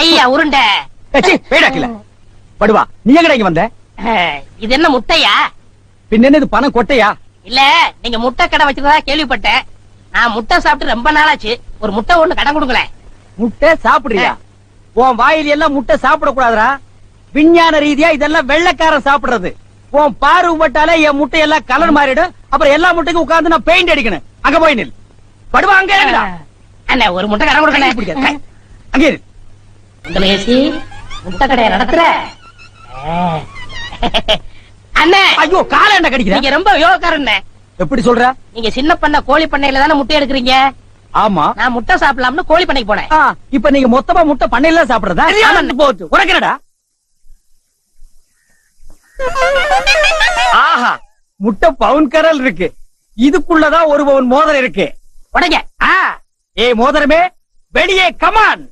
ஐயா உருண்டை. படுவா, நீ எங்கடா இங்க வந்த? இது என்ன முட்டையா? பின்ன என்ன இது பணம் கொட்டையா? இல்ல, நீங்க முட்டை கடை வச்சிருந்தா கேள்விப்பட்டேன். நான் முட்டை சாப்பிட்டு ரொம்ப நாளாச்சு. ஒரு முட்டை ஒண்ணு கடை கொடுங்களேன். முட்டை சாப்பிடுறியா? உன் வாயில எல்லாம் முட்டை சாப்பிட கூடாதுரா. விஞ்ஞான ரீதியா இதெல்லாம் வெள்ளைக்காரன் சாப்பிடுறது. உன் பார்வை பட்டாலே என் முட்டை எல்லாம் கலர் மாறிடும். அப்புறம் எல்லா முட்டைக்கும் உட்கார்ந்து நான் பெயிண்ட் அடிக்கணும். அங்க போய் நில். படுவா, அங்க இருடா. அண்ணே, ஒரு முட்டை கடை கொடுக்கணும். அங்க இரு. உங்களை ஏசி முட்டை கடையை நடத்துற அண்ணே. ஐயோ, காலை என்ன கடிக்கிற? நீங்க ரொம்ப யோகக்காரண்ணே. எப்படி சொல்ற? நீங்க சின்ன பண்ண கோழி பண்ணையில தானே முட்டை எடுக்கிறீங்க? ஆமா. நான் முட்டை சாப்பிடலாம்னு கோழி பண்ணைக்கு போனேன். இப்ப நீங்க மொத்தமா முட்டை பண்ணையில சாப்பிடுறதா? போச்சு, உனக்குடா. ஆஹா, முட்டை பவுன் கரல் இருக்கு. இதுக்குள்ளதான் ஒரு பவுன் மோதிரம் இருக்கு. உடைங்க. ஏய் மோதிரமே, வெளியே கமான்.